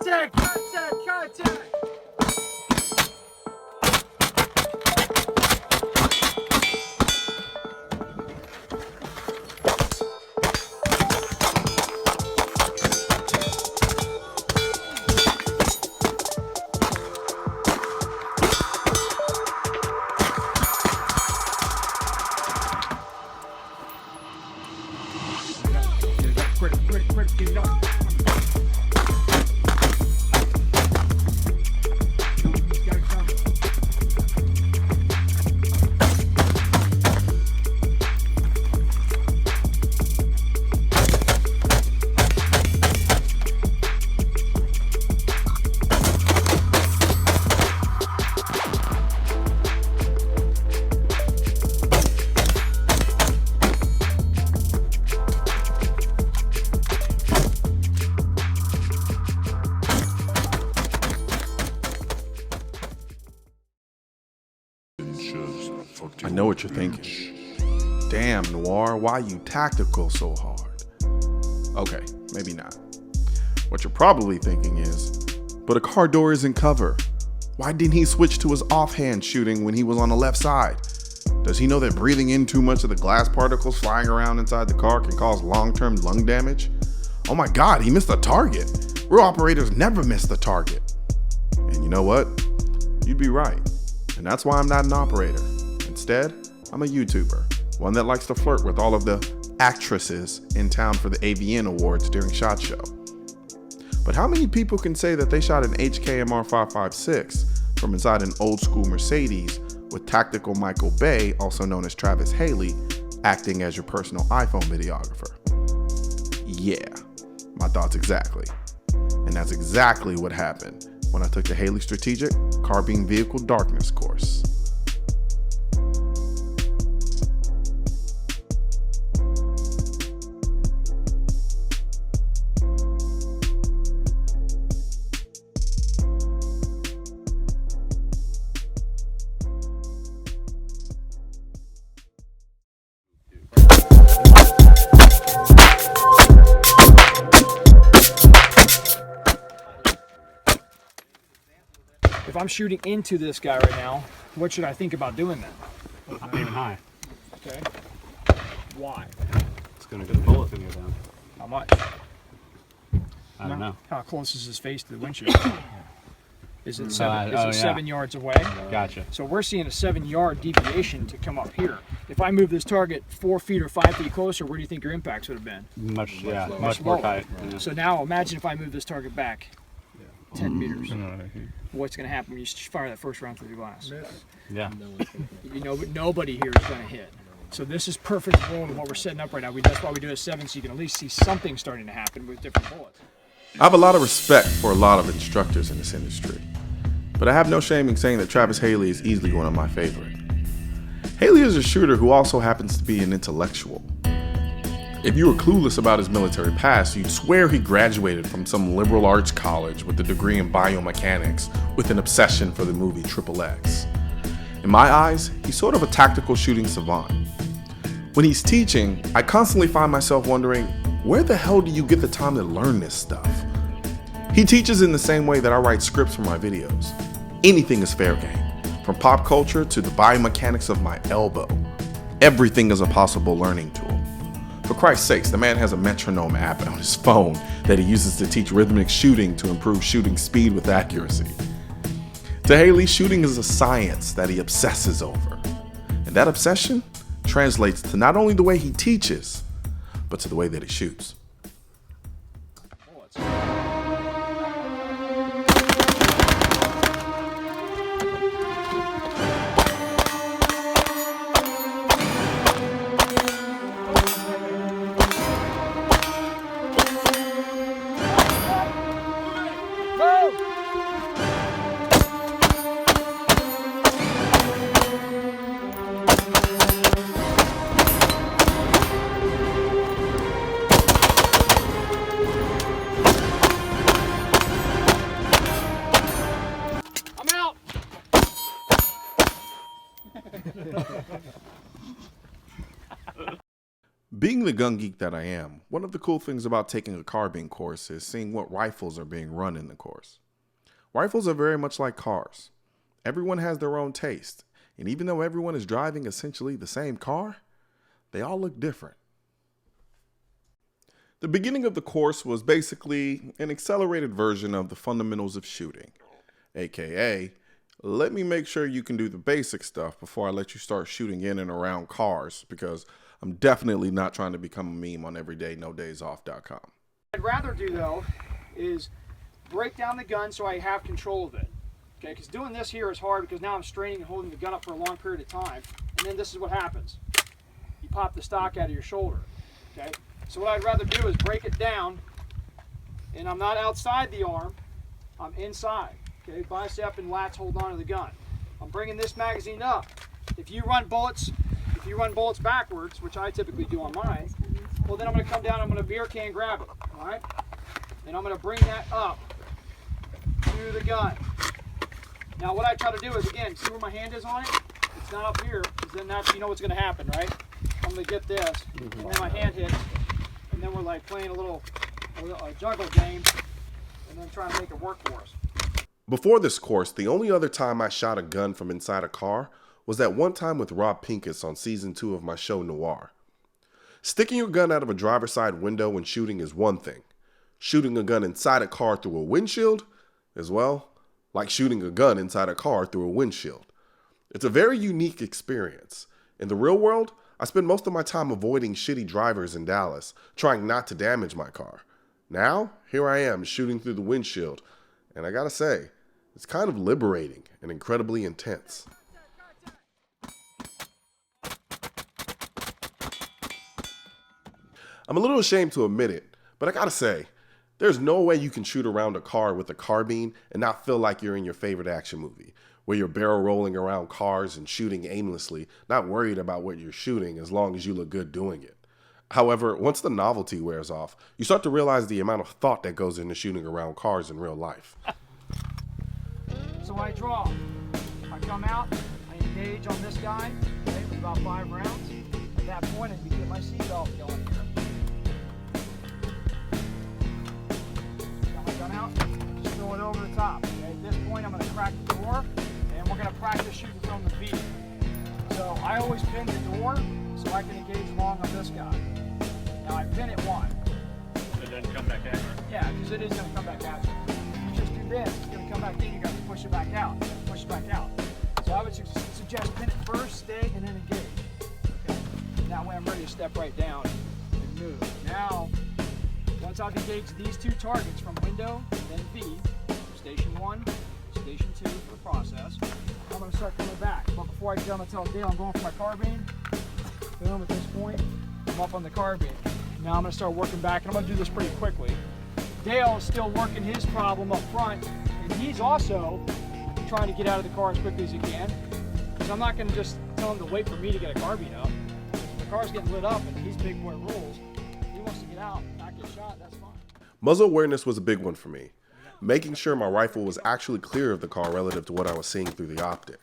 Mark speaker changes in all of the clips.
Speaker 1: Contact! Contact! Contact! Quick, quick, quick, get it up.
Speaker 2: I know what you're thinking. Damn, Noir, why you tactical so hard? Okay, maybe not. What you're probably thinking is, but a car door isn't cover. Why didn't he switch to his offhand shooting when he was on the left side? Does he know that breathing in too much of the glass particles flying around inside the car can cause long-term lung damage? Oh my God, he missed the target. Real operators never miss the target. And you know what? You'd be right. And that's why I'm not an operator. Instead, I'm a YouTuber, one that likes to flirt with all of the actresses in town for the AVN Awards during SHOT Show. But how many people can say that they shot an HKMR 556 from inside an old school Mercedes with tactical Michael Bay, also known as Travis Haley, acting as your personal iPhone videographer? Yeah, my thoughts exactly. And that's exactly what happened when I took the Haley Strategic Carbine Vehicle Darkness course.
Speaker 1: If I'm shooting into this guy right now, what should I think about doing then?
Speaker 3: Aiming high.
Speaker 1: Okay. Why?
Speaker 3: It's gonna get a bullet gonna go down.
Speaker 1: How much?
Speaker 3: I don't know.
Speaker 1: How close is his face to the windshield? Is it 7 yards away?
Speaker 3: Gotcha.
Speaker 1: So we're seeing a 7-yard deviation to come up here. If I move this target 4 feet or 5 feet closer, where do you think your impacts would have been?
Speaker 3: Much
Speaker 1: lower.
Speaker 3: more tight. Yeah.
Speaker 1: So now imagine if I move this target back 10 meters. What's going to happen when you fire that first round through the glass?
Speaker 3: Yeah.
Speaker 1: You know, but nobody here is going to hit. So this is perfect roll of what we're setting up right now. That's why we do a 7, so you can at least see something starting to happen with different bullets.
Speaker 2: I have a lot of respect for a lot of instructors in this industry, but I have no shame in saying that Travis Haley is easily one of my favorite. Haley is a shooter who also happens to be an intellectual. If you were clueless about his military past, you'd swear he graduated from some liberal arts college with a degree in biomechanics with an obsession for the movie XXX. In my eyes, he's sort of a tactical shooting savant. When he's teaching, I constantly find myself wondering, where the hell do you get the time to learn this stuff? He teaches in the same way that I write scripts for my videos. Anything is fair game, from pop culture to the biomechanics of my elbow. Everything is a possible learning tool. For Christ's sakes, the man has a metronome app on his phone that he uses to teach rhythmic shooting to improve shooting speed with accuracy. To Haley, shooting is a science that he obsesses over. And that obsession translates to not only the way he teaches, but to the way that he shoots. Being the gun geek that I am, one of the cool things about taking a carbine course is seeing what rifles are being run in the course. Rifles are very much like cars. Everyone has their own taste, and even though everyone is driving essentially the same car, they all look different. The beginning of the course was basically an accelerated version of the fundamentals of shooting, aka, let me make sure you can do the basic stuff before I let you start shooting in and around cars, because I'm definitely not trying to become a meme on everydaynodaysoff.com.
Speaker 1: What I'd rather do though is break down the gun so I have control of it. Okay, because doing this here is hard because now I'm straining and holding the gun up for a long period of time, and then this is what happens. You pop the stock out of your shoulder. Okay, so what I'd rather do is break it down, and I'm not outside the arm, I'm inside. Okay, bicep and lats hold on to the gun. I'm bringing this magazine up. If you run bullets backwards, which I typically do on mine, well then I'm going to come down, I'm going to beer can grab it, all right? And I'm going to bring that up to the gun. Now what I try to do is, again, see where my hand is on it? It's not up here, because then that's, you know what's going to happen, right? I'm going to get this, and then my hand hits, and then we're like playing a juggle game, and then trying to make it work for us.
Speaker 2: Before this course, the only other time I shot a gun from inside a car was that one time with Rob Pincus on season 2 of my show Noir. Sticking your gun out of a driver's side window when shooting is one thing. Shooting a gun inside a car through a windshield is, well, like shooting a gun inside a car through a windshield. It's a very unique experience. In the real world, I spend most of my time avoiding shitty drivers in Dallas, trying not to damage my car. Now, here I am shooting through the windshield, and I gotta say, it's kind of liberating and incredibly intense. I'm a little ashamed to admit it, but I gotta say, there's no way you can shoot around a car with a carbine and not feel like you're in your favorite action movie, where you're barrel rolling around cars and shooting aimlessly, not worried about what you're shooting as long as you look good doing it. However, once the novelty wears off, you start to realize the amount of thought that goes into shooting around cars in real life.
Speaker 1: So I draw. I come out, I engage on this guy, okay, with about 5 rounds. At that point, I can get my seatbelt going here. Got my gun out, just throw it over the top. Okay? At this point, I'm going to crack the door, and we're going to practice shooting from the V. So I always pin the door so I can engage along on this guy. Now I pin it wide.
Speaker 3: So it doesn't come back at you.
Speaker 1: Yeah, because it is going to come back at you. You just do this, it's going to come back in, you got to push it back out, push it back out. So I would suggest pin it first, stay, and then engage. Okay? And that way I'm ready to step right down and move. Now, once I've engaged these 2 targets from window and then V, station 1, station 2 for the process, I'm going to start coming back. But before I get done, I'll tell Dale I'm going for my carbine. Boom, at this point, I'm up on the carbine. Now I'm going to start working back, and I'm going to do this pretty quickly. Dale is still working his problem up front, and he's also trying to get out of the car as quickly as he can. Because I'm not going to just tell him to wait for me to get a carbine up. If the car's getting lit up and he's big boy rules, if he wants to get out and not get shot, that's fine.
Speaker 2: Muzzle awareness was a big one for me, making sure my rifle was actually clear of the car relative to what I was seeing through the optic.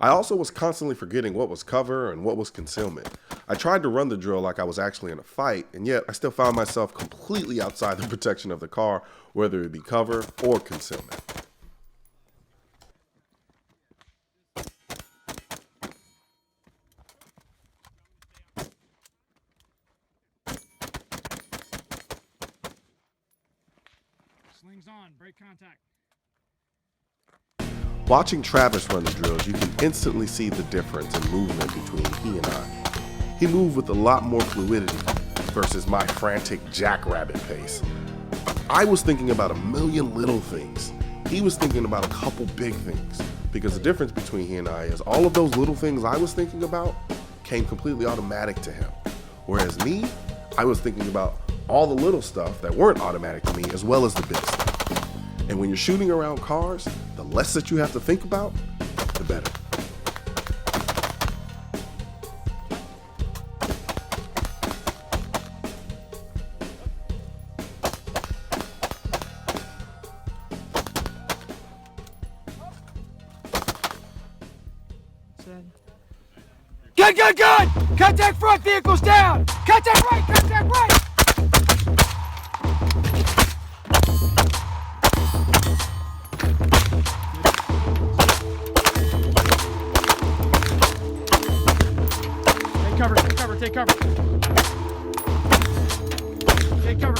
Speaker 2: I also was constantly forgetting what was cover and what was concealment. I tried to run the drill like I was actually in a fight, and yet I still found myself completely outside the protection of the car, whether it be cover or concealment.
Speaker 1: Slings on, break contact.
Speaker 2: Watching Travis run the drills, you can instantly see the difference in movement between he and I. He moved with a lot more fluidity versus my frantic jackrabbit pace. I was thinking about a million little things. He was thinking about a couple big things, because the difference between he and I is all of those little things I was thinking about came completely automatic to him. Whereas me, I was thinking about all the little stuff that weren't automatic to me as well as the big stuff. And when you're shooting around cars, the less that you have to think about, the better.
Speaker 1: Good Good! Contact front, vehicles down! Contact right! Contact right! Take cover, take cover, take cover. Take cover.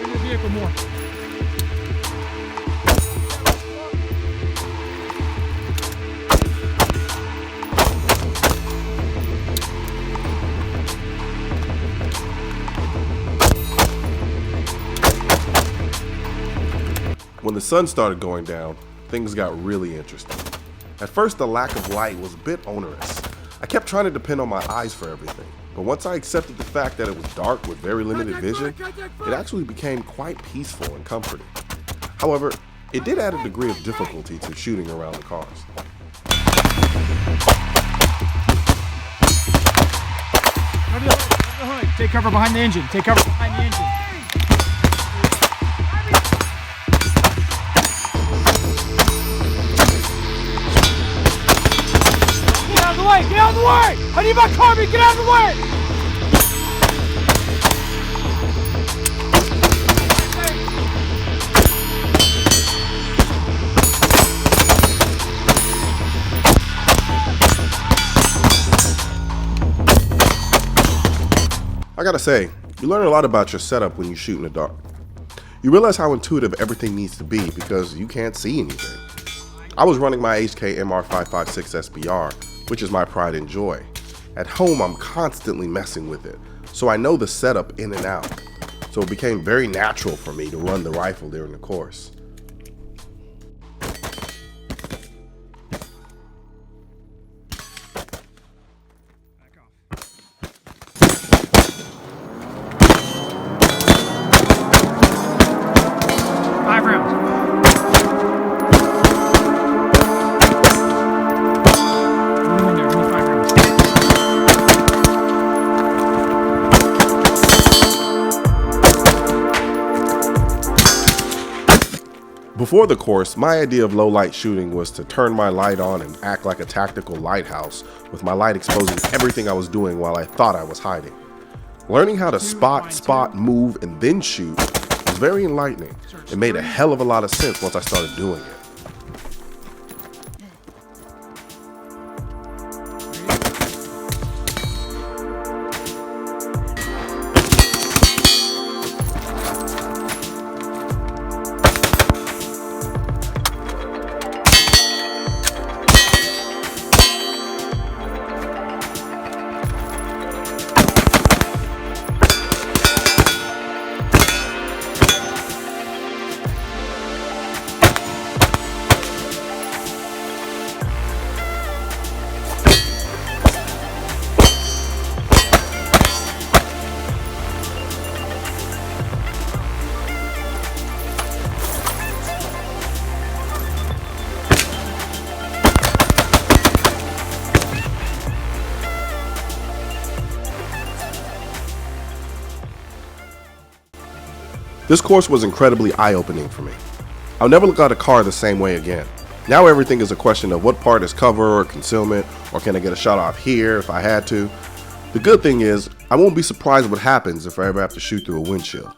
Speaker 1: In the vehicle more.
Speaker 2: When the sun started going down, things got really interesting. At first, the lack of light was a bit onerous. I kept trying to depend on my eyes for everything, but once I accepted the fact that it was dark with very limited vision, it actually became quite peaceful and comforting. However, it did add a degree of difficulty to shooting around the cars.
Speaker 1: Over the hood. Take cover behind the engine. Take cover behind the engine. Get out of the way! Get out of the way! I need my Carbine! Get out of the way!
Speaker 2: I gotta say, you learn a lot about your setup when you shoot in the dark. You realize how intuitive everything needs to be because you can't see anything. I was running my HK MR556 SBR, which is my pride and joy. At home, I'm constantly messing with it, so I know the setup in and out. So it became very natural for me to run the rifle during the course. Before the course, my idea of low light shooting was to turn my light on and act like a tactical lighthouse, with my light exposing everything I was doing while I thought I was hiding. Learning how to spot, move, and then shoot was very enlightening. It made a hell of a lot of sense once I started doing it. This course was incredibly eye-opening for me. I'll never look at a car the same way again. Now everything is a question of what part is cover or concealment, or can I get a shot off here if I had to. The good thing is, I won't be surprised what happens if I ever have to shoot through a windshield.